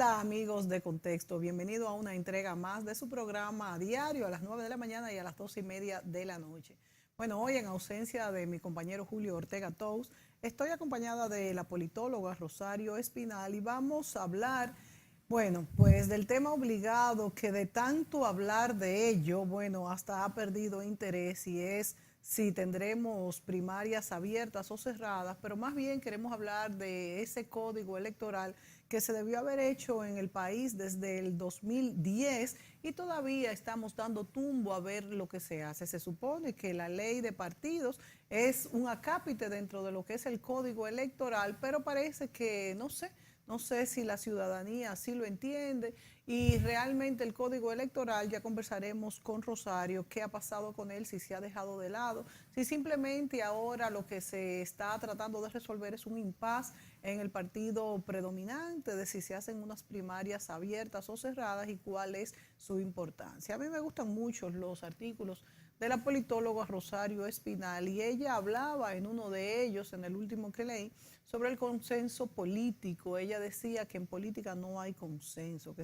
Hola amigos de Contexto, bienvenido a una entrega más de su programa a diario a las 9 de la mañana y a las 2:30 de la noche. Bueno, hoy en ausencia de mi compañero Julio Ortega Tous, estoy acompañada de la politóloga Rosario Espinal y vamos a hablar, bueno, pues del tema obligado que de tanto hablar de ello, bueno, hasta ha perdido interés y es si tendremos primarias abiertas o cerradas, pero más bien queremos hablar de ese código electoral que se debió haber hecho en el país desde el 2010 y todavía estamos dando tumbo a ver lo que se hace. Se supone que la ley de partidos es un acápite dentro de lo que es el código electoral, pero parece que, no sé si la ciudadanía así lo entiende y realmente el código electoral, ya conversaremos con Rosario, qué ha pasado con él, si se ha dejado de lado, si simplemente ahora lo que se está tratando de resolver es un impasse en el partido predominante, de si se hacen unas primarias abiertas o cerradas y cuál es su importancia. A mí me gustan mucho los artículos de la politóloga Rosario Espinal y ella hablaba en uno de ellos, en el último que leí, sobre el consenso político. Ella decía que en política no hay consenso,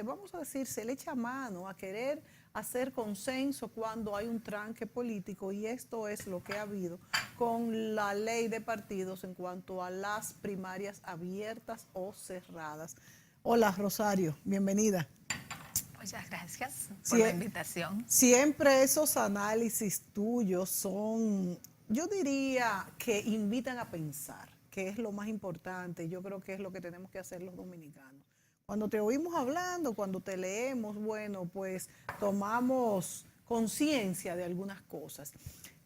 vamos a decir, se le echa mano a querer hacer consenso cuando hay un tranque político y esto es lo que ha habido con la ley de partidos en cuanto a las primarias abiertas o cerradas. Hola Rosario, bienvenida. Muchas gracias por la Sie- invitación. Siempre esos análisis tuyos son, yo diría que invitan a pensar, que es lo más importante. Yo creo que es lo que tenemos que hacer los dominicanos. Cuando te oímos hablando, cuando te leemos, bueno, pues tomamos conciencia de algunas cosas.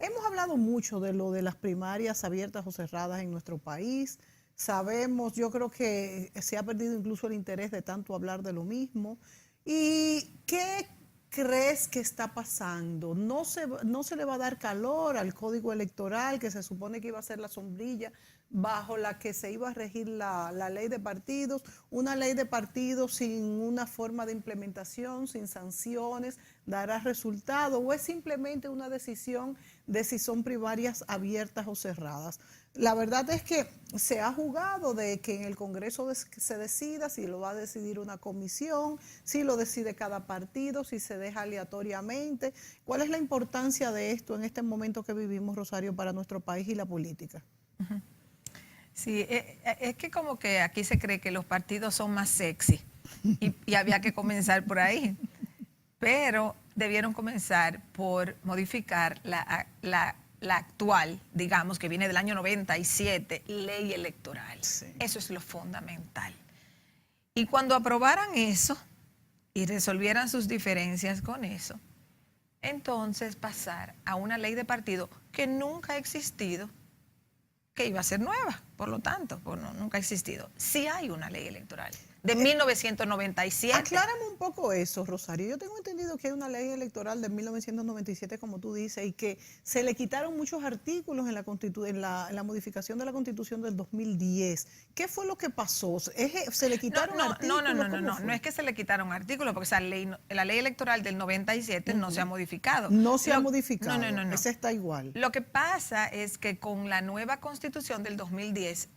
Hemos hablado mucho de lo de las primarias abiertas o cerradas en nuestro país. Sabemos, yo creo que se ha perdido incluso el interés de tanto hablar de lo mismo. ¿Y qué crees que está pasando? No se le va a dar calor al código electoral, que se supone que iba a ser la sombrilla bajo la que se iba a regir la ley de partidos, una ley de partidos sin una forma de implementación, sin sanciones, dará resultado, o es simplemente una decisión de si son primarias abiertas o cerradas. La verdad es que se ha jugado de que en el Congreso se decida si lo va a decidir una comisión, si lo decide cada partido, si se deja aleatoriamente. ¿Cuál es la importancia de esto en este momento que vivimos, Rosario, para nuestro país y la política? Sí, es que como que aquí se cree que los partidos son más sexy y había que comenzar por ahí, pero debieron comenzar por modificar la actual, digamos, que viene del año 97, ley electoral. Sí. Eso es lo fundamental. Y cuando aprobaran eso y resolvieran sus diferencias con eso, entonces pasar a una ley de partido que nunca ha existido, que iba a ser nueva, por lo tanto, pues no, nunca ha existido. Sí hay una ley electoral de 1997. Aclárame un poco eso, Rosario. Yo tengo entendido que hay una ley electoral de 1997, como tú dices, y que se le quitaron muchos artículos en la modificación de la Constitución del 2010. ¿Qué fue lo que pasó? ¿Se le No, quitaron no, no, no, artículos? no, no, ¿Cómo no, no fue? es que se le quitaron artículos, porque esa ley, la ley electoral del 97 no se ha modificado. No se ha No, no, modificado. no, no. Esa está igual. Lo que pasa es que con la nueva Constitución del 2010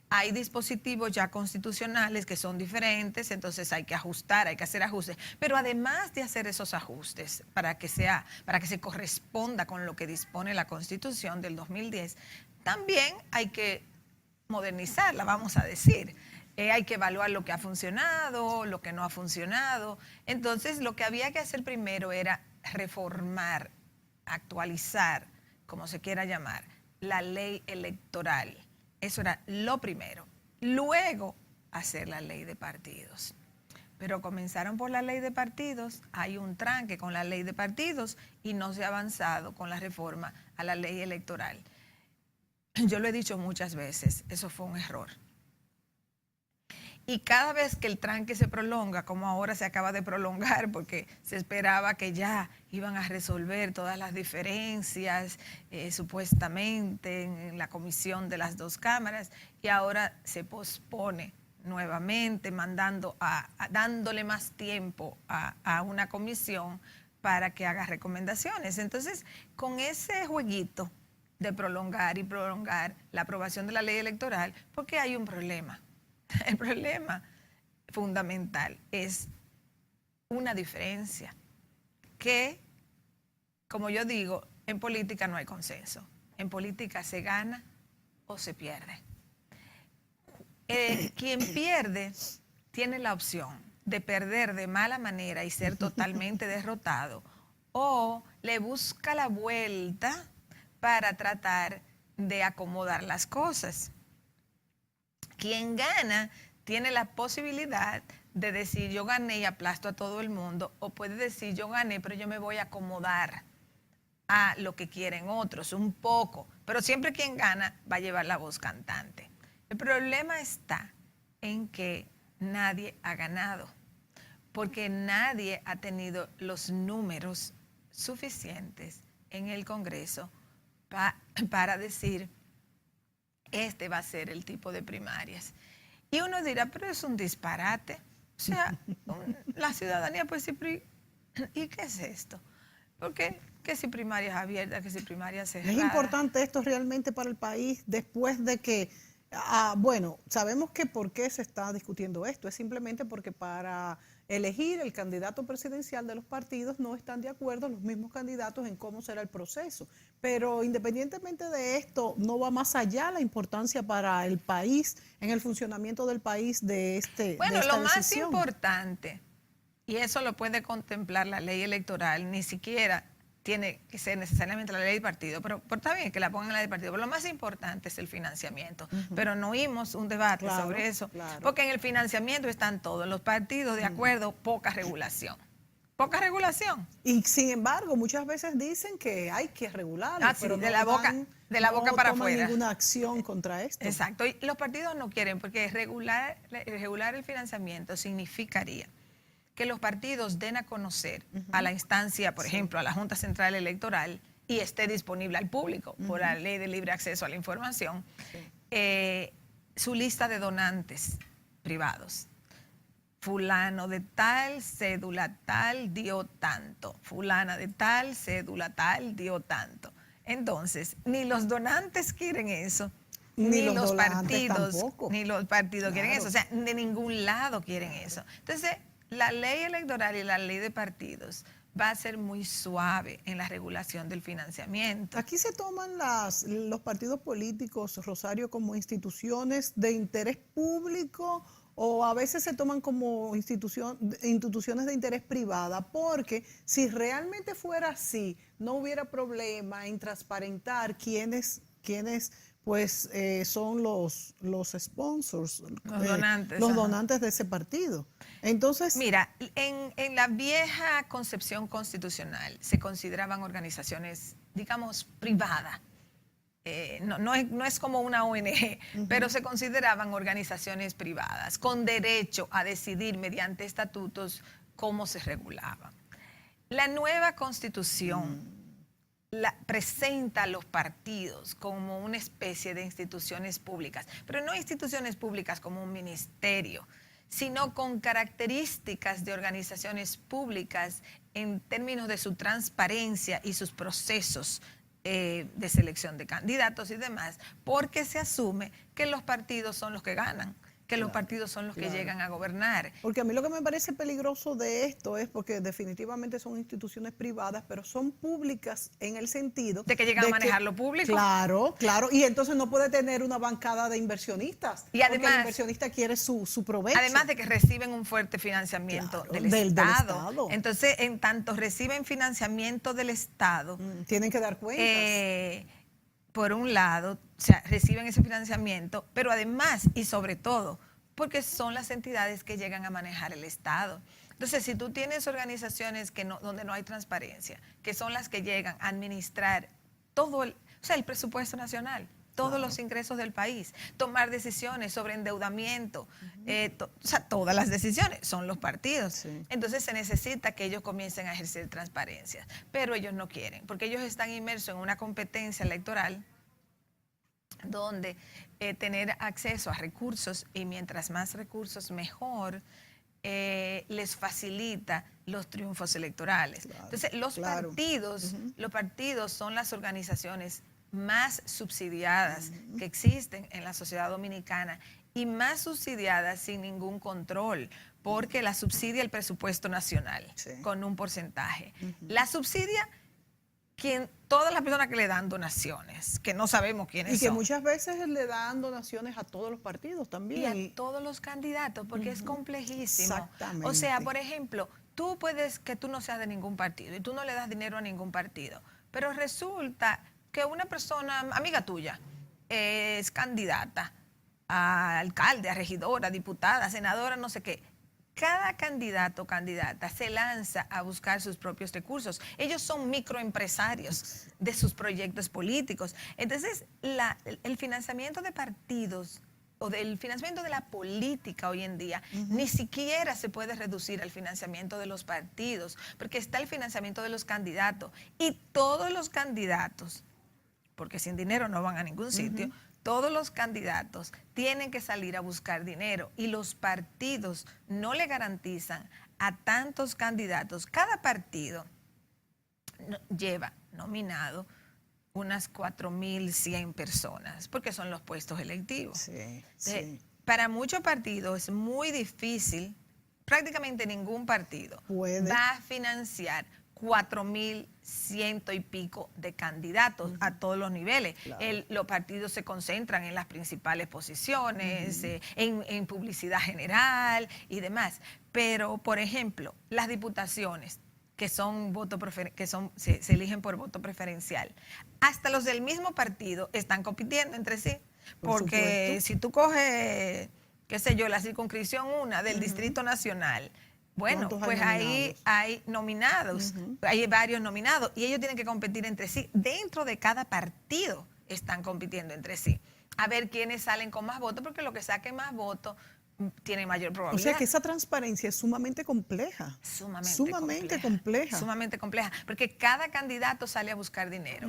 hay dispositivos ya constitucionales que son diferentes, entonces hay que ajustar, hay que hacer ajustes. Pero además de hacer esos ajustes para que se corresponda con lo que dispone la Constitución del 2010, también hay que modernizarla, vamos a decir. Hay que evaluar lo que ha funcionado, lo que no ha funcionado. Entonces, lo que había que hacer primero era reformar, actualizar, como se quiera llamar, la ley electoral. Eso era lo primero. Luego, hacer la ley de partidos. Pero comenzaron por la ley de partidos, hay un tranque con la ley de partidos y no se ha avanzado con la reforma a la ley electoral. Yo lo he dicho muchas veces, eso fue un error. Y cada vez que el tranque se prolonga, como ahora se acaba de prolongar, porque se esperaba que ya iban a resolver todas las diferencias, supuestamente en la comisión de las dos cámaras, y ahora se pospone nuevamente, dándole más tiempo a una comisión para que haga recomendaciones. Entonces, con ese jueguito de prolongar y prolongar la aprobación de la ley electoral, porque hay un problema. El problema fundamental es una diferencia que, como yo digo, en política no hay consenso. En política se gana o se pierde. Quien pierde tiene la opción de perder de mala manera y ser totalmente derrotado, o le busca la vuelta para tratar de acomodar las cosas. Quien gana tiene la posibilidad de decir yo gané y aplasto a todo el mundo, o puede decir yo gané pero yo me voy a acomodar a lo que quieren otros, un poco, pero siempre quien gana va a llevar la voz cantante. El problema está en que nadie ha ganado, porque nadie ha tenido los números suficientes en el Congreso para decir, este va a ser el tipo de primarias. Y uno dirá, pero es un disparate. O sea, la ciudadanía puede decir, ¿y qué es esto? ¿Por qué? Que si primarias abiertas, que si primarias cerradas. Es importante esto realmente para el país después de que, bueno, sabemos que por qué se está discutiendo esto. Es simplemente porque para elegir el candidato presidencial de los partidos no están de acuerdo los mismos candidatos en cómo será el proceso. Pero independientemente de esto, no va más allá la importancia para el país, en el funcionamiento del país de esta lo más decisión. Importante, y eso lo puede contemplar la ley electoral, ni siquiera tiene que ser necesariamente la ley del partido, pero está bien que la pongan en la ley del partido, pero lo más importante es el financiamiento. Pero no oímos un debate sobre eso, porque en el financiamiento están todos los partidos de acuerdo, poca regulación. Poca regulación. Y sin embargo, muchas veces dicen que hay que regularlo, pero de la boca para no toman afuera. Ninguna acción contra esto. Exacto, y los partidos no quieren, porque regular el financiamiento significaría que los partidos den a conocer a la instancia, por ejemplo, a la Junta Central Electoral, y esté disponible al público por la ley de libre acceso a la información, su lista de donantes privados. Fulano de tal, cédula tal, dio tanto. Fulana de tal, cédula tal, dio tanto. Entonces, ni los donantes quieren eso, ni los partidos tampoco. Ni los partidos quieren eso. O sea, de ningún lado quieren eso. Entonces, la ley electoral y la ley de partidos va a ser muy suave en la regulación del financiamiento. Aquí se toman los partidos políticos, Rosario, como instituciones de interés público, o a veces se toman como instituciones de interés privada, porque si realmente fuera así, no hubiera problema en transparentar quiénes pues son los sponsors, los donantes de ese partido. Entonces, mira, en la vieja concepción constitucional se consideraban organizaciones, digamos, privadas. No es como una ONG, pero se consideraban organizaciones privadas con derecho a decidir mediante estatutos cómo se regulaban. La nueva constitución presenta a los partidos como una especie de instituciones públicas, pero no instituciones públicas como un ministerio, sino con características de organizaciones públicas en términos de su transparencia y sus procesos de selección de candidatos y demás, porque se asume que los partidos son los que ganan, que los partidos son los que llegan a gobernar. Porque a mí lo que me parece peligroso de esto es porque definitivamente son instituciones privadas, pero son públicas en el sentido de que llegan a manejar lo público. Claro, y entonces no puede tener una bancada de inversionistas, y además, porque el inversionista quiere su provecho. Además de que reciben un fuerte financiamiento del Estado. Entonces, en tanto reciben financiamiento del Estado, tienen que dar cuentas. Por un lado, o sea, reciben ese financiamiento, pero además y sobre todo, porque son las entidades que llegan a manejar el Estado. Entonces, si tú tienes organizaciones donde no hay transparencia, que son las que llegan a administrar todo el presupuesto nacional, todos los ingresos del país, tomar decisiones sobre endeudamiento, todas las decisiones son los partidos. Sí. Entonces se necesita que ellos comiencen a ejercer transparencia, pero ellos no quieren, porque ellos están inmersos en una competencia electoral donde tener acceso a recursos, y mientras más recursos mejor, les facilita los triunfos electorales. Entonces los partidos son las organizaciones más subsidiadas que existen en la sociedad dominicana, y más subsidiada sin ningún control, porque la subsidia el presupuesto nacional con un porcentaje. La subsidia todas las personas que le dan donaciones, que no sabemos quiénes son. Y que muchas veces le dan donaciones a todos los partidos también. Y a todos los candidatos, porque es complejísimo. Exactamente. O sea, por ejemplo, tú puedes que tú no seas de ningún partido y tú no le das dinero a ningún partido, pero resulta que una persona, amiga tuya, es candidata a alcalde, a regidora, a diputada, a senadora, no sé qué. Cada candidato o candidata se lanza a buscar sus propios recursos. Ellos son microempresarios de sus proyectos políticos. Entonces, el financiamiento de partidos o del financiamiento de la política hoy en día ni siquiera se puede reducir al financiamiento de los partidos, porque está el financiamiento de los candidatos. Y todos los candidatos, porque sin dinero no van a ningún sitio, todos los candidatos tienen que salir a buscar dinero y los partidos no le garantizan a tantos candidatos. Cada partido lleva nominado unas 4.100 personas, porque son los puestos electivos. Sí. Para muchos partidos es muy difícil, prácticamente ningún partido va a financiar 4.100 y pico de candidatos a todos los niveles. Claro. Los partidos se concentran en las principales posiciones, en publicidad general y demás. Pero, por ejemplo, las diputaciones, que son se eligen por voto preferencial, hasta los del mismo partido están compitiendo entre sí. Porque si tú coges, qué sé yo, la circunscripción 1 del Distrito Nacional, bueno, pues ahí hay nominados, hay varios nominados y ellos tienen que competir entre sí. Dentro de cada partido están compitiendo entre sí. A ver quiénes salen con más votos, porque lo que saquen más votos tiene mayor probabilidad. O sea que esa transparencia es sumamente compleja. Sumamente compleja, porque cada candidato sale a buscar dinero.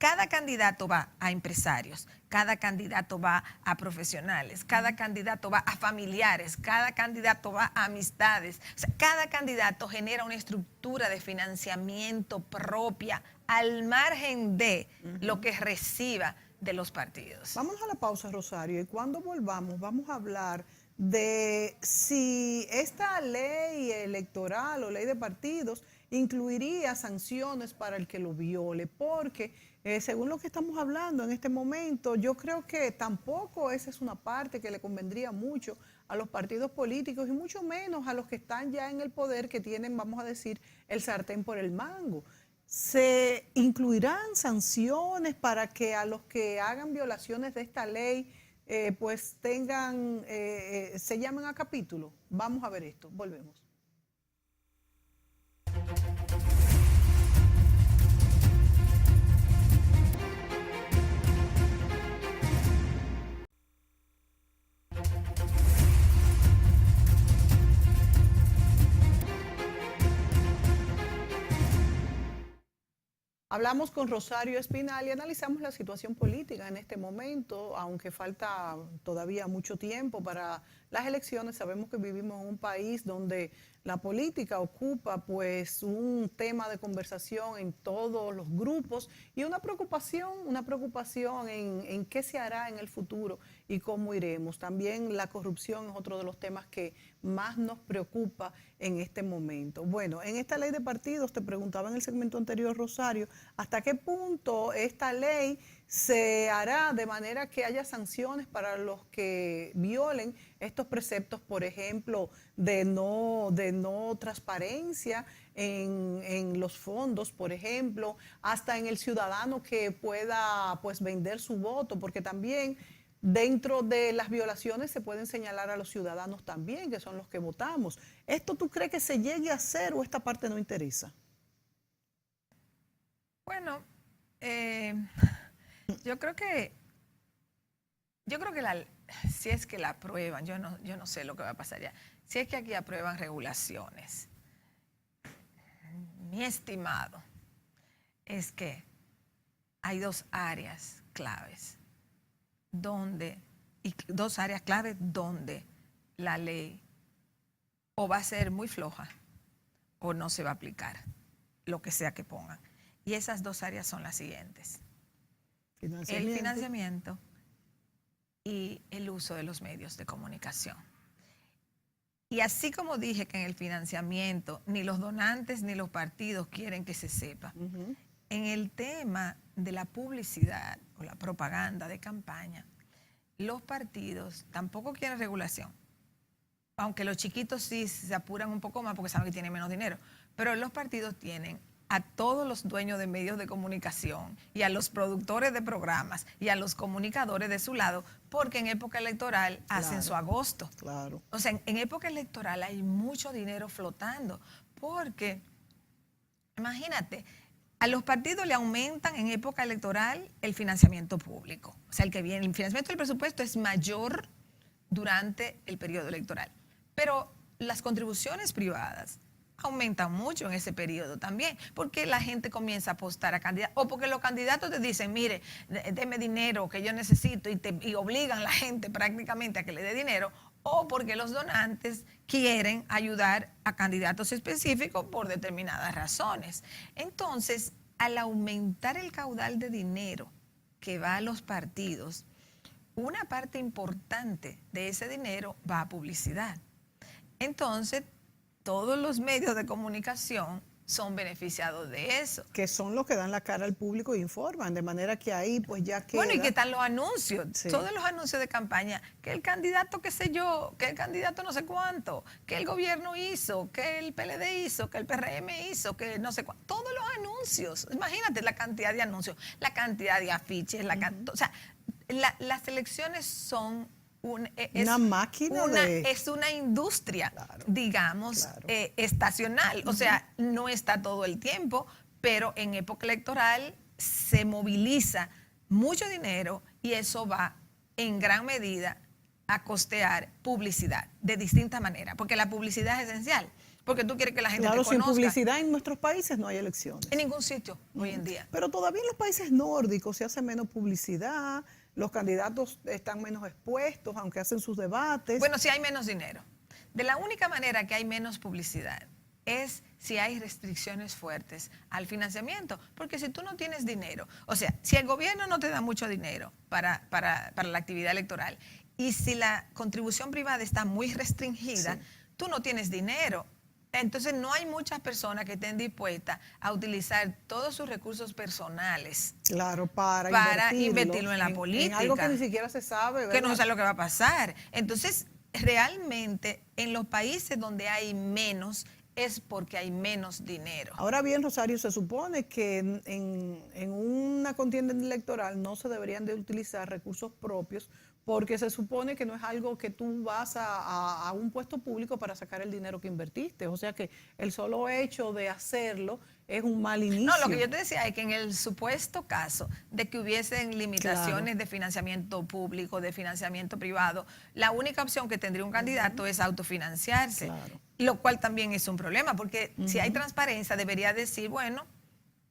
Cada candidato va a empresarios, cada candidato va a profesionales, cada candidato va a familiares, cada candidato va a amistades. O sea, cada candidato genera una estructura de financiamiento propia al margen de lo que reciba de los partidos. Vamos a la pausa, Rosario, y cuando volvamos vamos a hablar de si esta ley electoral o ley de partidos incluiría sanciones para el que lo viole, porque según lo que estamos hablando en este momento, yo creo que tampoco esa es una parte que le convendría mucho a los partidos políticos y mucho menos a los que están ya en el poder, que tienen, vamos a decir, el sartén por el mango. ¿Se incluirán sanciones para que a los que hagan violaciones de esta ley pues tengan, se llamen a capítulo? Vamos a ver esto, volvemos. Hablamos con Rosario Espinal y analizamos la situación política en este momento, aunque falta todavía mucho tiempo para las elecciones. Sabemos que vivimos en un país donde la política ocupa pues un tema de conversación en todos los grupos y una preocupación en qué se hará en el futuro y cómo iremos. También la corrupción es otro de los temas que más nos preocupa en este momento. Bueno, en esta ley de partidos, te preguntaba en el segmento anterior, Rosario, ¿hasta qué punto esta ley se hará de manera que haya sanciones para los que violen estos preceptos, por ejemplo, de no transparencia en los fondos, por ejemplo, hasta en el ciudadano que pueda pues vender su voto, porque también dentro de las violaciones se pueden señalar a los ciudadanos también, que son los que votamos. ¿Esto tú crees que se llegue a hacer o esta parte no interesa? Bueno, yo creo que si es que la aprueban, yo no sé lo que va a pasar ya, si es que aquí aprueban regulaciones, mi estimado es que hay dos áreas claves donde la ley o va a ser muy floja o no se va a aplicar, lo que sea que pongan. Y esas dos áreas son las siguientes. El financiamiento y el uso de los medios de comunicación. Y así como dije que en el financiamiento ni los donantes ni los partidos quieren que se sepa, en el tema de la publicidad o la propaganda de campaña, los partidos tampoco quieren regulación, aunque los chiquitos sí se apuran un poco más porque saben que tienen menos dinero, pero los partidos tienen a todos los dueños de medios de comunicación y a los productores de programas y a los comunicadores de su lado, porque en época electoral hacen su agosto. Claro. O sea, en época electoral hay mucho dinero flotando, porque, imagínate, a los partidos le aumentan en época electoral el financiamiento público. O sea, el financiamiento del presupuesto es mayor durante el periodo electoral. Pero las contribuciones privadas aumentan mucho en ese periodo también, porque la gente comienza a apostar a candidatos, o porque los candidatos te dicen, mire, deme dinero que yo necesito, y obligan a la gente prácticamente a que le dé dinero, o porque los donantes quieren ayudar a candidatos específicos por determinadas razones. Entonces, al aumentar el caudal de dinero que va a los partidos, una parte importante de ese dinero va a publicidad. Entonces, todos los medios de comunicación son beneficiados de eso. Que son los que dan la cara al público e informan, de manera que ahí pues ya queda. Bueno, y que están los anuncios, sí. Todos los anuncios de campaña, que el candidato qué sé yo, que el candidato no sé cuánto, que el gobierno hizo, que el PLD hizo, que el PRM hizo, que no sé cuánto, todos los anuncios. Imagínate la cantidad de anuncios, la cantidad de afiches, o sea, las elecciones son una máquina es una industria, claro, digamos, claro, estacional. O sea, no está todo el tiempo, pero en época electoral se moviliza mucho dinero y eso va en gran medida a costear publicidad de distintas maneras, porque la publicidad es esencial. Porque tú quieres que la gente te conozca. Claro, sin publicidad en nuestros países no hay elecciones. En ningún sitio hoy en día. Pero todavía en los países nórdicos se hace menos publicidad, los candidatos están menos expuestos, aunque hacen sus debates. Bueno, sí hay menos dinero. De la única manera que hay menos publicidad es si hay restricciones fuertes al financiamiento. Porque si tú no tienes dinero, o sea, si el gobierno no te da mucho dinero para la actividad electoral y si la contribución privada está muy restringida, sí, tú no tienes dinero. Entonces no hay muchas personas que estén dispuestas a utilizar todos sus recursos personales, claro, para invertirlo en la política. En algo que ni siquiera se sabe, ¿verdad? Que no se sabe lo que va a pasar. Entonces, realmente, en los países donde hay menos, es porque hay menos dinero. Ahora bien, Rosario, se supone que en una contienda electoral no se deberían de utilizar recursos propios, porque se supone que no es algo que tú vas a un puesto público para sacar el dinero que invertiste. O sea que el solo hecho de hacerlo es un mal inicio. No, lo que yo te decía es que en el supuesto caso de que hubiesen limitaciones, claro, de financiamiento público, de financiamiento privado, la única opción que tendría un candidato es autofinanciarse, claro, lo cual también es un problema, porque si hay transparencia debería decir, bueno,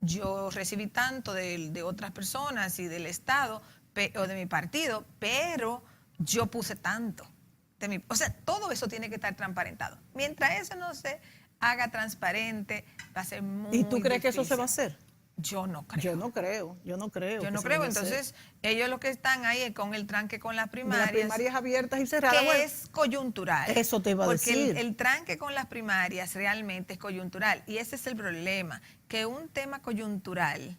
yo recibí tanto de otras personas y del Estado o de mi partido, pero yo puse tanto. O sea, todo eso tiene que estar transparentado. Mientras eso no se haga transparente, va a ser muy difícil. ¿Y tú crees que eso se va a hacer? Yo no creo. Yo no creo. Yo no creo. Entonces, ellos lo que están ahí es con el tranque con las primarias. Las primarias abiertas y cerradas. Que bueno, es coyuntural. Eso te iba a decir. Porque el tranque con las primarias realmente es coyuntural. Y ese es el problema, que un tema coyuntural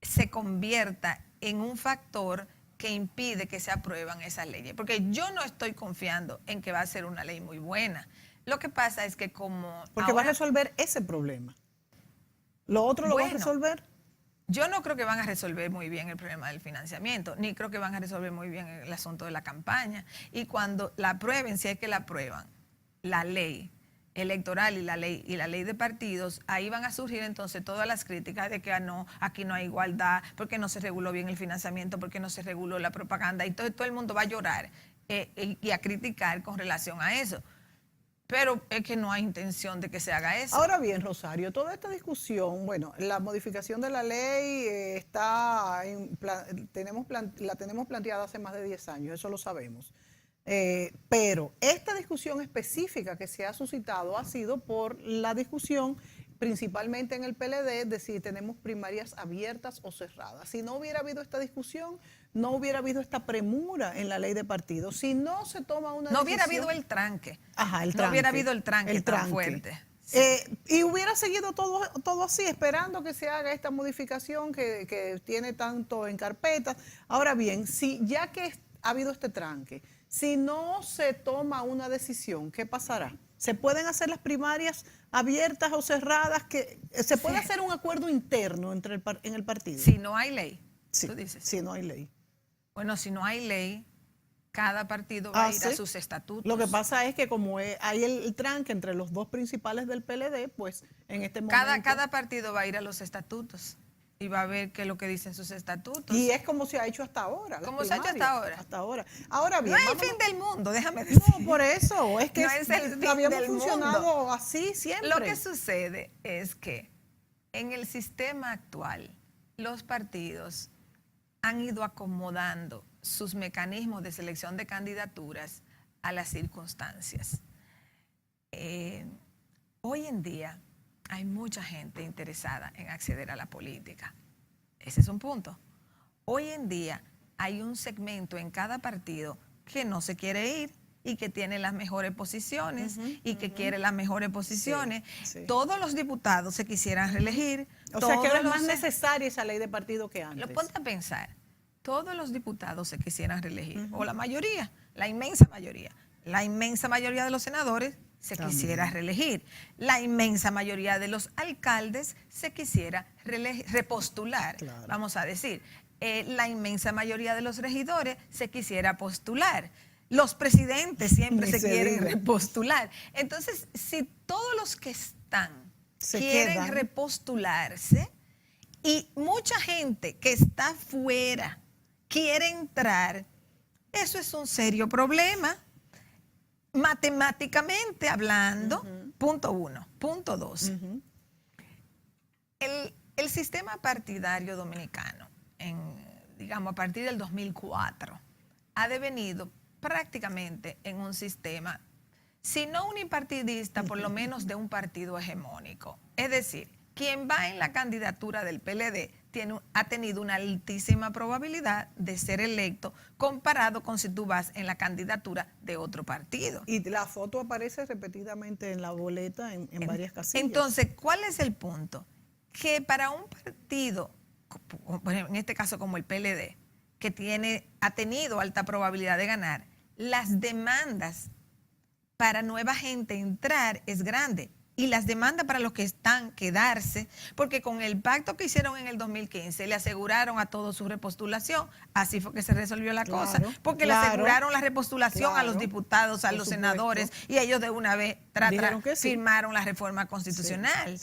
se convierta en un factor que impide que se aprueban esas leyes. Porque yo no estoy confiando en que va a ser una ley muy buena. Lo que pasa es que como... Porque va a resolver ese problema. ¿Lo otro lo va a resolver? Yo no creo que van a resolver muy bien el problema del financiamiento, ni creo que van a resolver muy bien el asunto de la campaña. Y cuando la aprueben, si es que la aprueban, la ley electoral y la ley de partidos, ahí van a surgir entonces todas las críticas de que no, aquí no hay igualdad, porque no se reguló bien el financiamiento, porque no se reguló la propaganda, y todo el mundo va a llorar y a criticar con relación a eso. Pero es que no hay intención de que se haga eso. Ahora bien, Rosario, toda esta discusión, bueno, la modificación de la ley la tenemos planteada hace más de 10 años, eso lo sabemos. Pero esta discusión específica que se ha suscitado ha sido por la discusión principalmente en el PLD, de si tenemos primarias abiertas o cerradas. Si no hubiera habido esta discusión, no hubiera habido esta premura en la ley de partidos. Si no se toma una No decisión, hubiera habido el tranque. Ajá, el tranque. No hubiera habido el tranque tan fuerte. Sí. Y hubiera seguido todo así, esperando que se haga esta modificación que tiene tanto en carpeta. Ahora bien, si ya que ha habido este tranque, si no se toma una decisión, ¿qué pasará? ¿Se pueden hacer las primarias abiertas o cerradas? ¿Se puede hacer un acuerdo interno en el partido? Si no hay ley, Sí, tú dices. si no hay ley. Bueno, si no hay ley, cada partido va a ir a sus estatutos. Lo que pasa es que como hay el tranque entre los dos principales del PLD, pues en este momento... Cada partido va a ir a los estatutos y va a ver qué es lo que dicen sus estatutos. Y es como se ha hecho hasta ahora. Como se ha hecho hasta ahora. Hasta ahora. Ahora bien, no es el fin del mundo, déjame decir. No, por eso. Es que no es el fin habíamos del funcionado mundo. así siempre. Lo que sucede es que en el sistema actual, los partidos han ido acomodando sus mecanismos de selección de candidaturas a las circunstancias. Hoy en día hay mucha gente interesada en acceder a la política. Ese es un punto. Hoy en día hay un segmento en cada partido que no se quiere ir y que tiene las mejores posiciones y que quiere las mejores posiciones. Sí. Todos los diputados se quisieran reelegir. O sea que ahora es más necesaria esa ley de partido que antes. Lo ponte a pensar. Todos los diputados se quisieran reelegir, o la mayoría, la inmensa mayoría. La inmensa mayoría de los senadores se quisiera reelegir. La inmensa mayoría de los alcaldes se quisiera repostular, claro. Vamos a decir. La inmensa mayoría de los regidores se quisiera postular. Los presidentes siempre se quieren repostular. Entonces, si todos los que están quieren repostularse y mucha gente que está fuera quiere entrar, eso es un serio problema. Matemáticamente hablando, punto 1. Punto 2. El sistema partidario dominicano, digamos, a partir del 2004, ha devenido prácticamente en un sistema, si no unipartidista, por lo menos de un partido hegemónico. Es decir, quien va en la candidatura del PLD ha tenido una altísima probabilidad de ser electo comparado con si tú vas en la candidatura de otro partido. Y la foto aparece repetidamente en la boleta en varias casillas. Entonces, ¿cuál es el punto? Que para un partido, en este caso como el PLD, que ha tenido alta probabilidad de ganar, las demandas para nueva gente entrar es grande. Y las demandas para los que están quedarse, porque con el pacto que hicieron en el 2015 le aseguraron a todos su repostulación, así fue que se resolvió la cosa, porque le aseguraron la repostulación a los diputados, a los senadores, y ellos de una vez firmaron la reforma constitucional.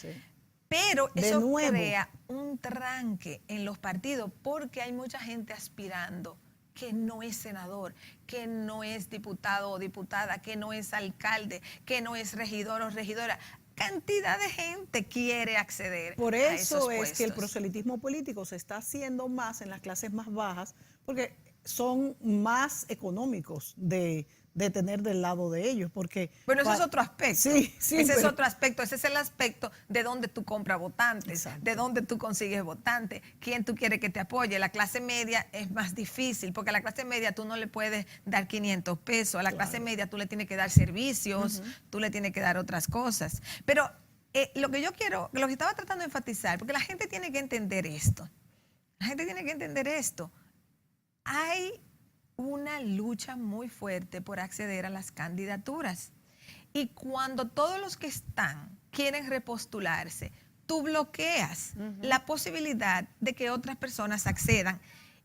Pero eso crea un tranque en los partidos, porque hay mucha gente aspirando que no es senador, que no es diputado o diputada, que no es alcalde, que no es regidor o regidora. Cantidad de gente quiere acceder. Por eso a esos es puestos. Que el proselitismo político se está haciendo más en las clases más bajas, porque son más económicos de tener del lado de ellos. Porque bueno, ese es otro aspecto. Ese es otro aspecto. Ese es el aspecto de dónde tú compras votantes, de dónde tú consigues votantes, quién tú quieres que te apoye. La clase media es más difícil, porque a la clase media tú no le puedes dar 500 pesos. A la clase media tú le tienes que dar servicios, tú le tienes que dar otras cosas. Pero lo que estaba tratando de enfatizar, porque la gente tiene que entender esto. La gente tiene que entender esto. Hay una lucha muy fuerte por acceder a las candidaturas. Y cuando todos los que están quieren repostularse, tú bloqueas la posibilidad de que otras personas accedan.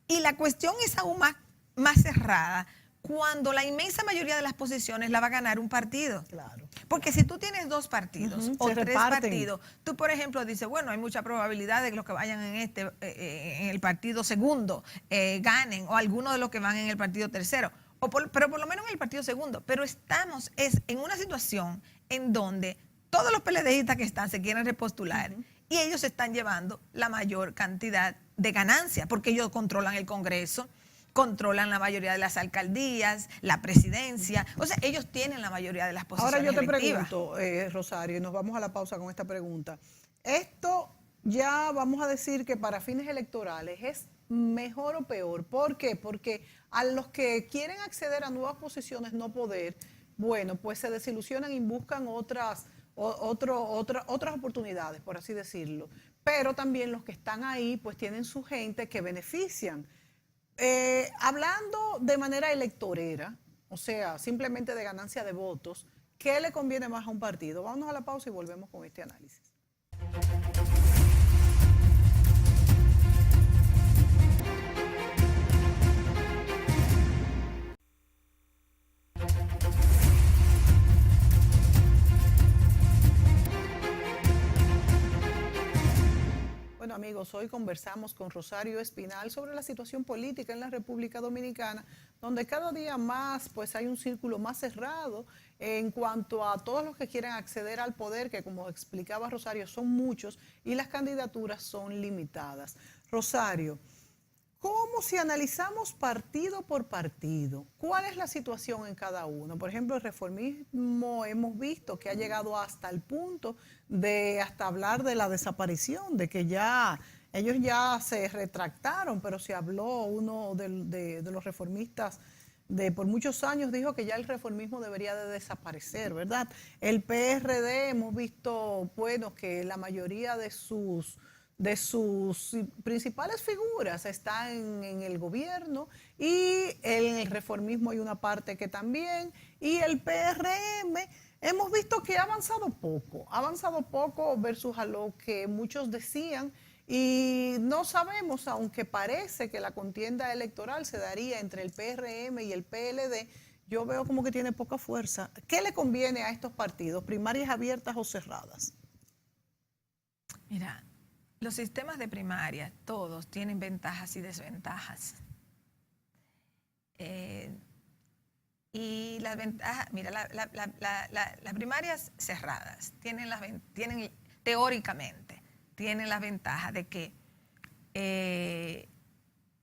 Y la cuestión es aún más cerrada cuando la inmensa mayoría de las posiciones la va a ganar un partido. Claro. Porque si tú tienes dos partidos o tres partidos, tú, por ejemplo, dices, bueno, hay mucha probabilidad de que los que vayan en el partido segundo ganen, o algunos de los que van en el partido tercero, pero por lo menos en el partido segundo. Pero estamos en una situación en donde todos los PLDistas que están se quieren repostular y ellos están llevando la mayor cantidad de ganancias, porque ellos controlan el Congreso. controlan la mayoría de las alcaldías, la presidencia, o sea, ellos tienen la mayoría de las posiciones Ahora yo te electivas. pregunto, Rosario, y nos vamos a la pausa con esta pregunta. Esto ya vamos a decir que para fines electorales es mejor o peor. ¿Por qué? Porque a los que quieren acceder a nuevas posiciones no poder, bueno, pues se desilusionan y buscan otras oportunidades, por así decirlo. Pero también los que están ahí, pues tienen su gente que benefician. Hablando de manera electorera, o sea, simplemente de ganancia de votos, ¿qué le conviene más a un partido? Vámonos a la pausa y volvemos con este análisis. Bueno, amigos, hoy conversamos con Rosario Espinal sobre la situación política en la República Dominicana, donde cada día más pues hay un círculo más cerrado en cuanto a todos los que quieren acceder al poder, que como explicaba Rosario son muchos y las candidaturas son limitadas. Rosario, ¿cómo si analizamos partido por partido? ¿Cuál es la situación en cada uno? Por ejemplo, el reformismo hemos visto que ha llegado hasta el punto de hasta hablar de la desaparición, de que ya ellos ya se retractaron, pero se habló uno de los reformistas por muchos años dijo que ya el reformismo debería de desaparecer, ¿verdad? El PRD hemos visto, bueno, que la mayoría de sus principales figuras están en el gobierno y en el reformismo hay una parte que también, y el PRM hemos visto que ha avanzado poco versus a lo que muchos decían, y no sabemos, aunque parece que la contienda electoral se daría entre el PRM y el PLD, yo veo como que tiene poca fuerza. ¿Qué le conviene a estos partidos, primarias abiertas o cerradas? Mira, los sistemas de primaria, todos tienen ventajas y desventajas. Y las ventajas, mira, las primarias cerradas tienen teóricamente, tienen la ventaja de que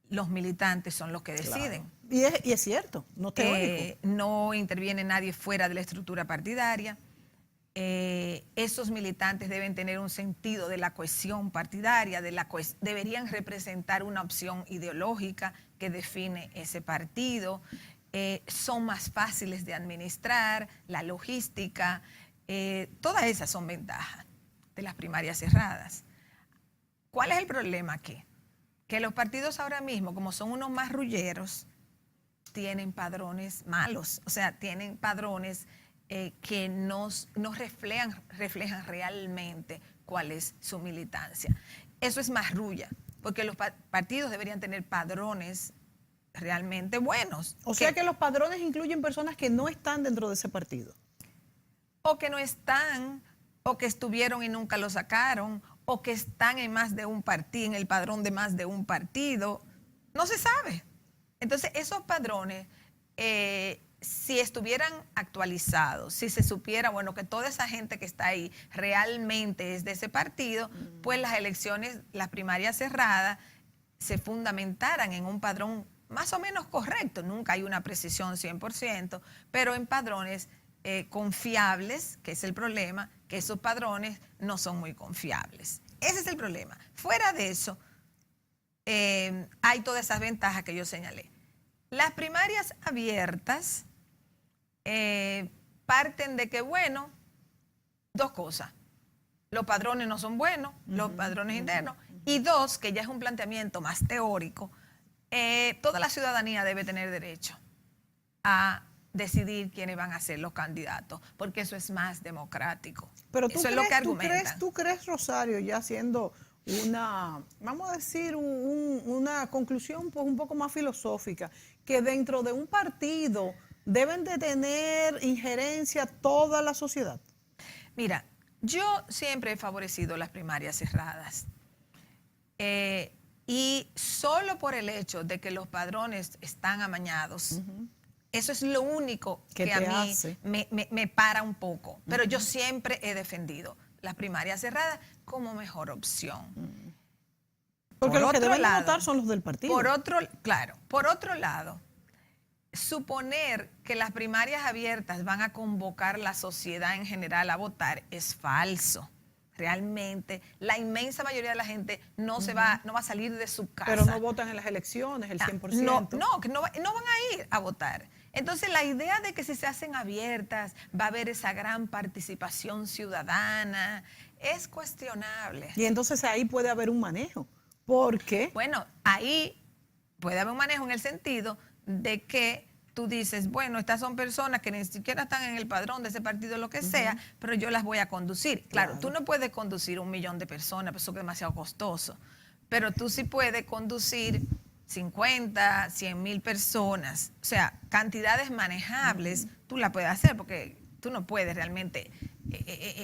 los militantes son los que deciden. Claro. Y es cierto, no teórico. No interviene nadie fuera de la estructura partidaria. Esos militantes deben tener un sentido de la cohesión partidaria, deberían representar una opción ideológica que define ese partido, son más fáciles de administrar, la logística, todas esas son ventajas de las primarias cerradas. ¿Cuál es el problema aquí? Que los partidos ahora mismo, como son unos marrulleros, tienen padrones malos, o sea, tienen padrones que no reflejan realmente cuál es su militancia. Eso es marrulla, porque los partidos deberían tener padrones realmente buenos. O sea que los padrones incluyen personas que no están dentro de ese partido. O que no están, o que estuvieron y nunca lo sacaron, o que están en más de un partido, en el padrón de más de un partido. No se sabe. Entonces, esos padrones, si estuvieran actualizados, si se supiera, bueno, que toda esa gente que está ahí realmente es de ese partido, pues las elecciones, las primarias cerradas, se fundamentaran en un padrón más o menos correcto. Nunca hay una precisión 100%, pero en padrones confiables, que es el problema, que esos padrones no son muy confiables. Ese es el problema. Fuera de eso, hay todas esas ventajas que yo señalé. Las primarias abiertas parten de que, bueno, dos cosas. Los padrones no son buenos, los padrones internos. Y dos, que ya es un planteamiento más teórico, toda la ciudadanía debe tener derecho a decidir quiénes van a ser los candidatos, porque eso es más democrático. Pero eso es lo que argumentan. ¿Tú crees, Rosario, ya haciendo una, vamos a decir, una conclusión pues, un poco más filosófica, que dentro de un partido deben de tener injerencia toda la sociedad? Mira, yo siempre he favorecido las primarias cerradas. Y solo por el hecho de que los padrones están amañados, eso es lo único que a mí me para un poco. Pero yo siempre he defendido las primarias cerradas como mejor opción. Porque Por los que otro deben de lado, votar son los del partido. Por otro lado, suponer que las primarias abiertas van a convocar la sociedad en general a votar es falso. Realmente, la inmensa mayoría de la gente no va a salir de su casa. Pero no votan en las elecciones, el 100%. Que no van a ir a votar. Entonces, la idea de que si se hacen abiertas va a haber esa gran participación ciudadana es cuestionable. Y entonces ahí puede haber un manejo. Porque Bueno, ahí puede haber un manejo en el sentido de que tú dices, bueno, estas son personas que ni siquiera están en el padrón de ese partido, lo que sea, pero yo las voy a conducir. Claro, tú no puedes conducir 1 millón de personas, pues eso es demasiado costoso. Pero tú sí puedes conducir 50, 100,000 personas. O sea, cantidades manejables, tú la puedes hacer porque tú no puedes realmente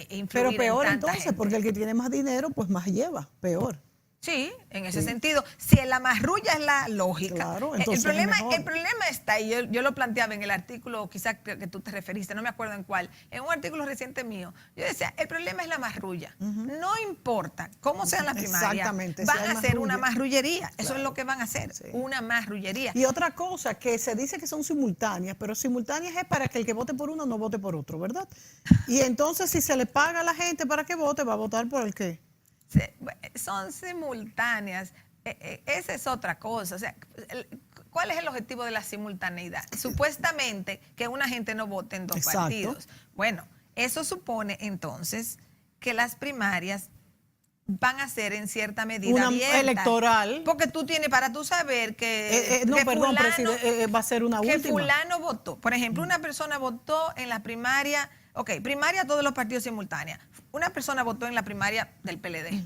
influir pero peor en tanta entonces, gente. porque el que tiene más dinero, pues más lleva, peor. Sí, en ese sentido. Si la marrulla es la lógica. Claro, el entonces problema, es mejor. el problema está, y yo lo planteaba en el artículo, quizás que tú te referiste, no me acuerdo en cuál, en un artículo reciente mío. Yo decía, el problema es la marrulla. No importa cómo sean las primarias, Exactamente, si van hay a hacer una marrulla. marrullería. Eso Claro. es lo que van a hacer, Sí. una marrullería. Y otra cosa, que se dice que son simultáneas, pero simultáneas es para que el que vote por uno no vote por otro, ¿verdad? Y entonces si se le paga a la gente para que vote, va a votar por el que... Son simultáneas. Esa es otra cosa. O sea, ¿cuál es el objetivo de la simultaneidad? Supuestamente que una gente no vote en dos Exacto. partidos. Bueno, eso supone entonces que las primarias van a ser en cierta medida Una abiertas. electoral. Porque tú tienes, para tú saber que... no, que perdón, fulano- va a ser una que última. fulano votó. Por ejemplo, una persona votó en la primaria, primaria todos los partidos simultáneos. Una persona votó en la primaria del PLD.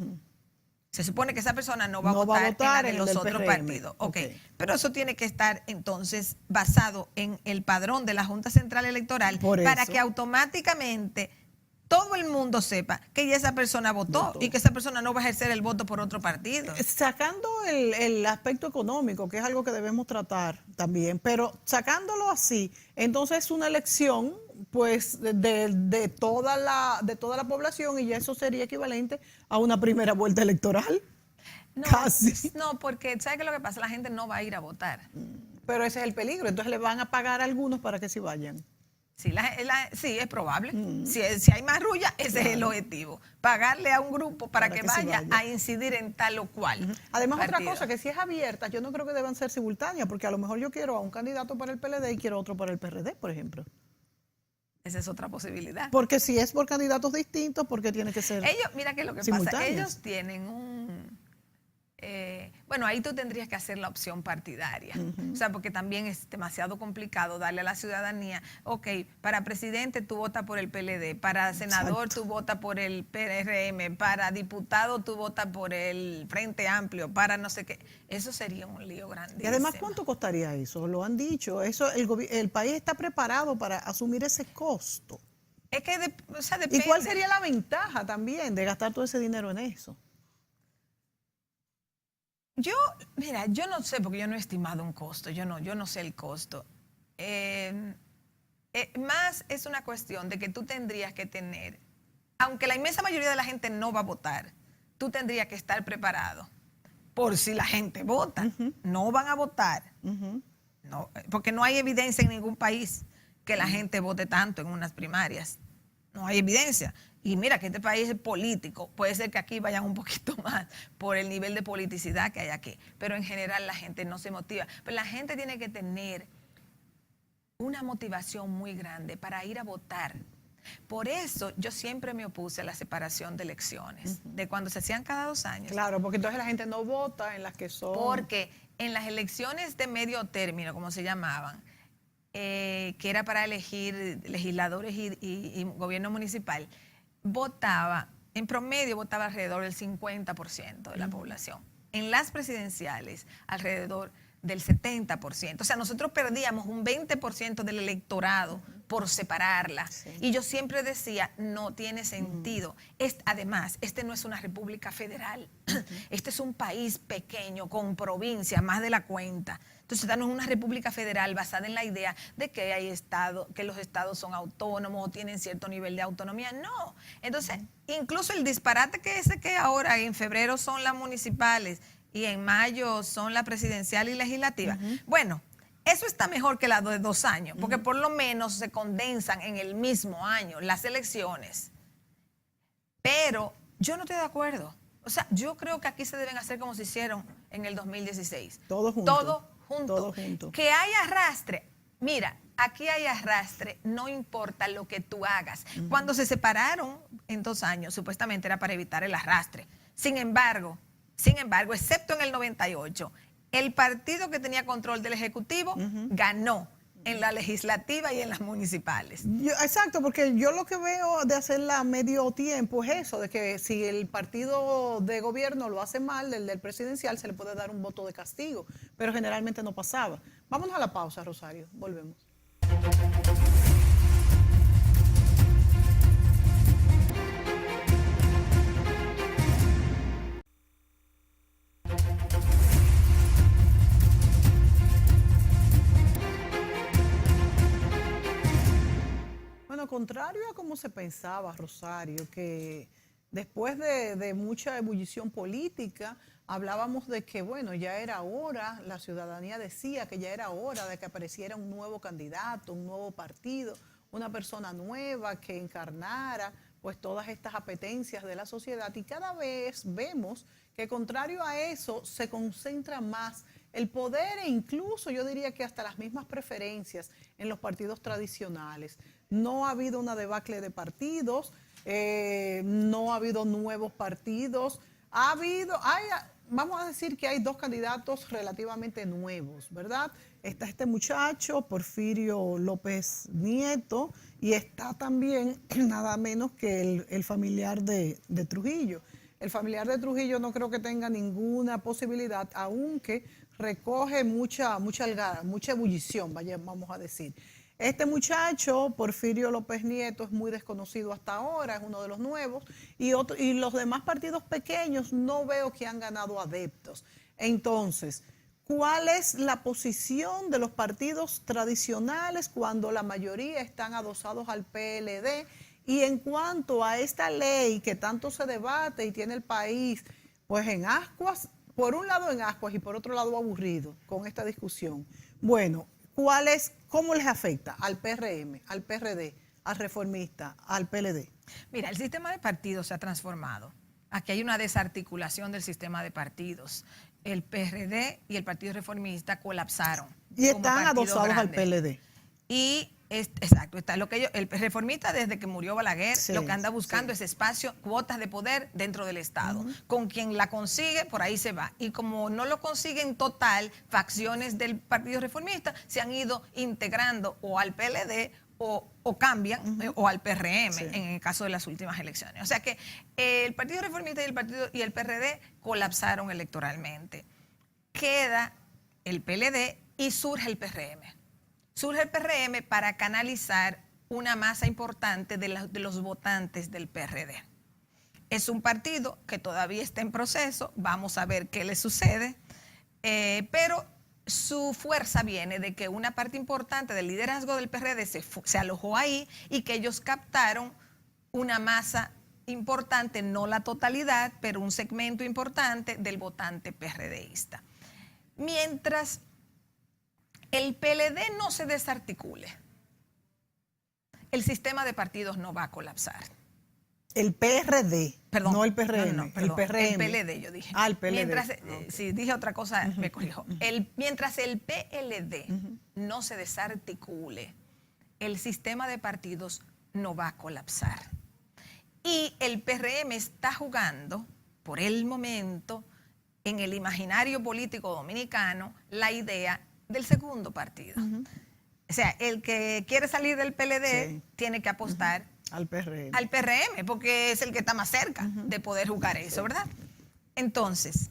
Se supone que esa persona no va a votar en la de en el los del otros PRM. partidos. Ok. Pero eso tiene que estar entonces basado en el padrón de la Junta Central Electoral Por para eso. que automáticamente todo el mundo sepa que ya esa persona votó y que esa persona no va a ejercer el voto por otro partido. Sacando el aspecto económico, que es algo que debemos tratar también, pero sacándolo así, entonces es una elección pues de toda la población y ya eso sería equivalente a una primera vuelta electoral. No, Casi. no, porque ¿sabes qué es lo que pasa? La gente no va a ir a votar. Pero ese es el peligro, entonces le van a pagar a algunos para que sí vayan. Sí, sí, es probable. Si hay marrulla, ese es el objetivo. Pagarle a un grupo para que sí vaya a incidir en tal o cual. Además, otra partido. cosa, que si es abierta, yo no creo que deban ser simultáneas, porque a lo mejor yo quiero a un candidato para el PLD y quiero otro para el PRD, por ejemplo. Esa es otra posibilidad. Porque si es por candidatos distintos, porque tiene que ser Ellos, mira qué es lo que pasa. simultáneas. Ellos tienen bueno, ahí tú tendrías que hacer la opción partidaria. O sea, porque también es demasiado complicado darle a la ciudadanía, para presidente tú votas por el PLD, para senador tú votas por el PRM, para diputado tú votas por el Frente Amplio, para no sé qué. Eso sería un lío grandísimo. Y además, ¿cuánto costaría eso? Lo han dicho. Eso el país está preparado para asumir ese costo. Es que, depende. ¿Y cuál sería la ventaja también de gastar todo ese dinero en eso? Yo no sé, porque yo no he estimado un costo, yo no sé el costo. Más es una cuestión de que tú tendrías que tener, aunque la inmensa mayoría de la gente no va a votar, tú tendrías que estar preparado por si la gente vota. No van a votar, no, porque no hay evidencia en ningún país que la gente vote tanto en unas primarias. No hay evidencia. Y mira que este país es político. Puede ser que aquí vayan un poquito más por el nivel de politicidad que hay aquí. Pero en general la gente no se motiva. Pero la gente tiene que tener una motivación muy grande para ir a votar. Por eso yo siempre me opuse a la separación de elecciones, de cuando se hacían cada 2 años. Claro, porque entonces la gente no vota en las que son... Porque en las elecciones de medio término, como se llamaban, que era para elegir legisladores y gobierno municipal, en promedio votaba alrededor del 50% de la población. En las presidenciales, alrededor del 70%. O sea, nosotros perdíamos un 20% del electorado por separarla. Sí. Y yo siempre decía, no tiene sentido. Además, este no es una república federal. Este es un país pequeño, con provincias, más de la cuenta. Entonces, esta no es una república federal basada en la idea de que que los estados son autónomos o tienen cierto nivel de autonomía. No. Entonces, incluso el disparate que ahora en febrero son las municipales y en mayo son la presidencial y legislativa. Bueno, eso está mejor que la de 2 años, porque por lo menos se condensan en el mismo año las elecciones. Pero yo no estoy de acuerdo. O sea, yo creo que aquí se deben hacer como se hicieron en el 2016. Todo junto. Todo junto. Todo junto. Que haya arrastre. Mira, aquí hay arrastre, no importa lo que tú hagas. Cuando se separaron en 2 años, supuestamente era para evitar el arrastre. Sin embargo, excepto en el 98, el partido que tenía control del Ejecutivo ganó en la legislativa y en las municipales. Exacto, porque yo lo que veo de hacerla a medio tiempo es eso, de que si el partido de gobierno lo hace mal, el del presidencial, se le puede dar un voto de castigo, pero generalmente no pasaba. Vámonos a la pausa, Rosario, volvemos. Bueno, contrario a como se pensaba, Rosario, que después de mucha ebullición política, hablábamos de que, bueno, ya era hora, la ciudadanía decía que ya era hora de que apareciera un nuevo candidato, un nuevo partido, una persona nueva que encarnara pues todas estas apetencias de la sociedad, y cada vez vemos que contrario a eso se concentra más el poder e incluso yo diría que hasta las mismas preferencias en los partidos tradicionales. No ha habido una debacle de partidos, no ha habido nuevos partidos, vamos a decir que hay 2 candidatos relativamente nuevos, ¿verdad? Está este muchacho, Porfirio López Nieto, y está también nada menos que el familiar de Trujillo. El familiar de Trujillo no creo que tenga ninguna posibilidad, aunque recoge mucha ebullición, vamos a decir. Este muchacho, Porfirio López Nieto, es muy desconocido hasta ahora, es uno de los nuevos, y los demás partidos pequeños no veo que han ganado adeptos. Entonces, ¿cuál es la posición de los partidos tradicionales cuando la mayoría están adosados al PLD? Y en cuanto a esta ley que tanto se debate y tiene el país, pues en ascuas, por un lado en ascuas y por otro lado aburrido con esta discusión. Bueno, ¿cómo les afecta al PRM, al PRD, al Reformista, al PLD? Mira, el sistema de partidos se ha transformado. Aquí hay una desarticulación del sistema de partidos. El PRD y el Partido Reformista colapsaron. Y están adosados al PLD. Exacto, está el reformista desde que murió Balaguer, sí, lo que anda buscando es espacio, cuotas de poder dentro del Estado. Con quien la consigue, por ahí se va. Y como no lo consiguen total, facciones del Partido Reformista se han ido integrando o al PLD o cambian o al PRM en el caso de las últimas elecciones. O sea que el Partido Reformista y el PRD colapsaron electoralmente. Queda el PLD y surge el PRM. Surge el PRM para canalizar una masa importante de los votantes del PRD. Es un partido que todavía está en proceso, vamos a ver qué le sucede, pero su fuerza viene de que una parte importante del liderazgo del PRD se alojó ahí y que ellos captaron una masa importante, no la totalidad, pero un segmento importante del votante PRDista. Mientras el PLD no se desarticule, el sistema de partidos no va a colapsar. El PRD, perdón, no el PRM, no, perdón, el PRM. El PLD, yo dije. Ah, el PLD. Mientras, si dije otra cosa, me corrijo. Mientras el PLD no se desarticule, el sistema de partidos no va a colapsar. Y el PRM está jugando, por el momento, en el imaginario político dominicano, la idea del segundo partido. O sea, el que quiere salir del PLD tiene que apostar al PRM. Al PRM, porque es el que está más cerca de poder jugar eso, ¿verdad? Entonces,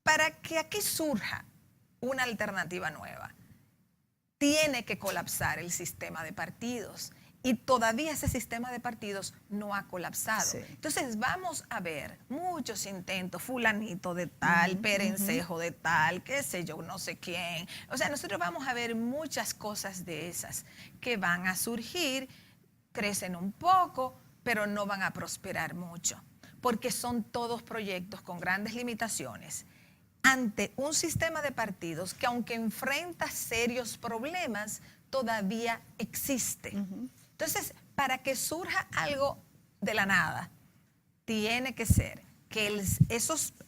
para que aquí surja una alternativa nueva, tiene que colapsar el sistema de partidos. Y todavía ese sistema de partidos no ha colapsado. Sí. Entonces vamos a ver muchos intentos, fulanito de tal, perencejo de tal, qué sé yo, no sé quién. O sea, nosotros vamos a ver muchas cosas de esas que van a surgir, crecen un poco, pero no van a prosperar mucho, porque son todos proyectos con grandes limitaciones ante un sistema de partidos que, aunque enfrenta serios problemas, todavía existe. Entonces, para que surja algo de la nada, tiene que ser que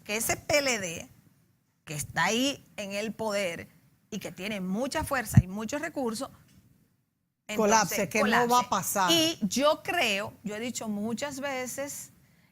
ese PLD, que está ahí en el poder y que tiene mucha fuerza y muchos recursos, colapse, que colapse. No va a pasar. Y yo he dicho muchas veces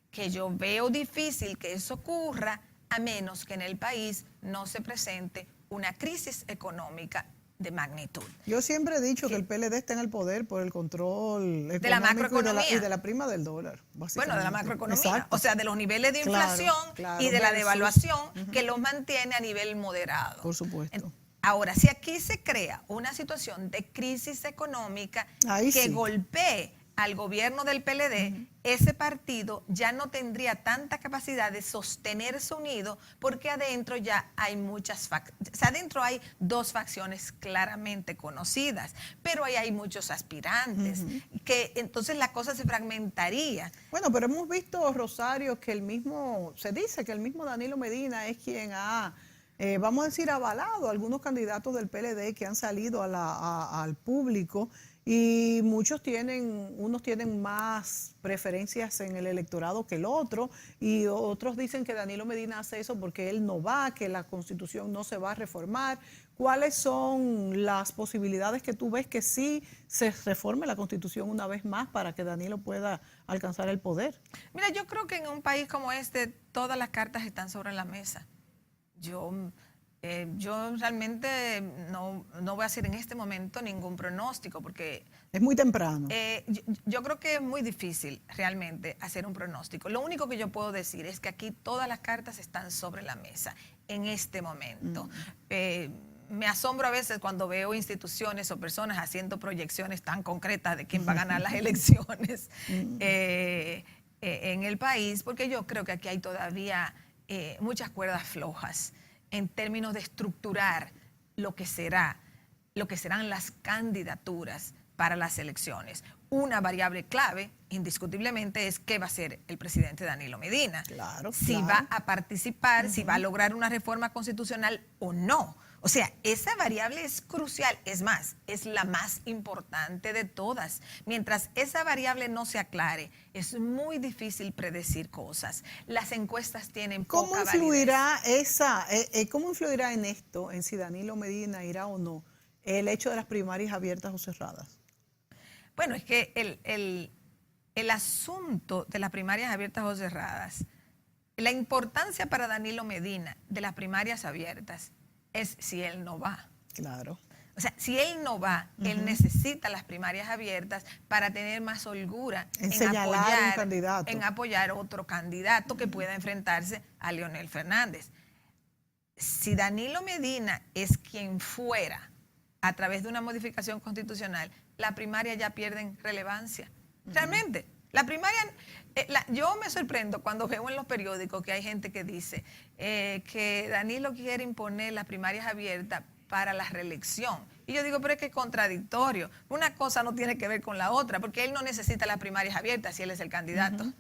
que yo veo difícil que eso ocurra a menos que en el país no se presente una crisis económica de magnitud. Yo siempre he dicho que el PLD está en el poder por el control de la macroeconomía y de la prima del dólar. Bueno, de la macroeconomía. Exacto. O sea, de los niveles de inflación y de la devaluación que los mantiene a nivel moderado. Por supuesto. Ahora, si aquí se crea una situación de crisis económica que golpee al gobierno del PLD, ese partido ya no tendría tanta capacidad de sostenerse unido porque adentro ya hay muchas facciones. O sea, adentro hay dos facciones claramente conocidas, pero ahí hay muchos aspirantes, que entonces la cosa se fragmentaría. Bueno, pero hemos visto, Rosario, que se dice que el mismo Danilo Medina es quien ha, vamos a decir, avalado a algunos candidatos del PLD que han salido al público. Y unos tienen más preferencias en el electorado que el otro, y otros dicen que Danilo Medina hace eso porque él no va, que la Constitución no se va a reformar. ¿Cuáles son las posibilidades que tú ves que sí se reforme la Constitución una vez más para que Danilo pueda alcanzar el poder? Mira, yo creo que en un país como este todas las cartas están sobre la mesa. Yo realmente no voy a hacer en este momento ningún pronóstico porque... Es muy temprano. Yo creo que es muy difícil realmente hacer un pronóstico. Lo único que yo puedo decir es que aquí todas las cartas están sobre la mesa en este momento. Me asombro a veces cuando veo instituciones o personas haciendo proyecciones tan concretas de quién va a ganar las elecciones en el país, porque yo creo que aquí hay todavía muchas cuerdas flojas en términos de estructurar lo que serán las candidaturas para las elecciones. Una variable clave, indiscutiblemente, es qué va a hacer el presidente Danilo Medina. Claro, si va a participar, si va a lograr una reforma constitucional o no. O sea, esa variable es crucial, es más, es la más importante de todas. Mientras esa variable no se aclare, es muy difícil predecir cosas. Las encuestas tienen poca validez. ¿Cómo influirá en esto, en si Danilo Medina irá o no, el hecho de las primarias abiertas o cerradas? Bueno, es que el asunto de las primarias abiertas o cerradas, la importancia para Danilo Medina de las primarias abiertas es si él no va. Claro. O sea, si él no va, él necesita las primarias abiertas para tener más holgura en apoyar otro candidato que pueda enfrentarse a Leonel Fernández. Si Danilo Medina es quien fuera a través de una modificación constitucional, la primaria ya pierden relevancia. Realmente, la primaria, yo me sorprendo cuando veo en los periódicos que hay gente que dice que Danilo quiere imponer las primarias abiertas para la reelección. Y yo digo, pero es que es contradictorio. Una cosa no tiene que ver con la otra, porque él no necesita las primarias abiertas si él es el candidato.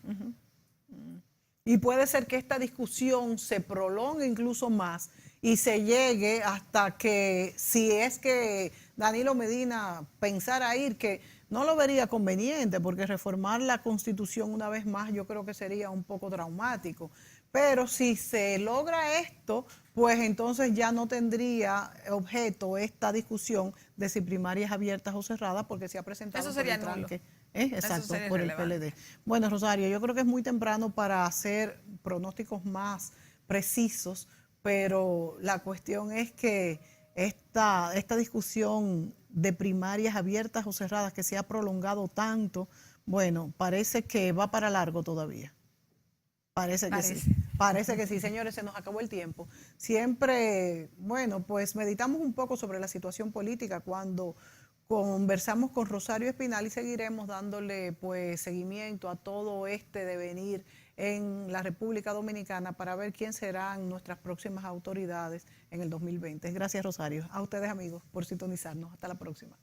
Y puede ser que esta discusión se prolongue incluso más y se llegue hasta que, si es que Danilo Medina pensara ir, que no lo vería conveniente, porque reformar la Constitución una vez más yo creo que sería un poco traumático. Pero si se logra esto, pues entonces ya no tendría objeto esta discusión de si primarias abiertas o cerradas, porque se ha presentado eso sería nulo. Exacto, por el PLD. Bueno, Rosario, yo creo que es muy temprano para hacer pronósticos más precisos, pero la cuestión es que esta discusión de primarias abiertas o cerradas que se ha prolongado tanto, bueno, parece que va para largo todavía. Parece que sí. Parece que sí, señores, se nos acabó el tiempo. Siempre, bueno, pues meditamos un poco sobre la situación política cuando conversamos con Rosario Espinal y seguiremos dándole pues seguimiento a todo este devenir en la República Dominicana para ver quién serán nuestras próximas autoridades en el 2020. Gracias, Rosario. A ustedes, amigos, por sintonizarnos. Hasta la próxima.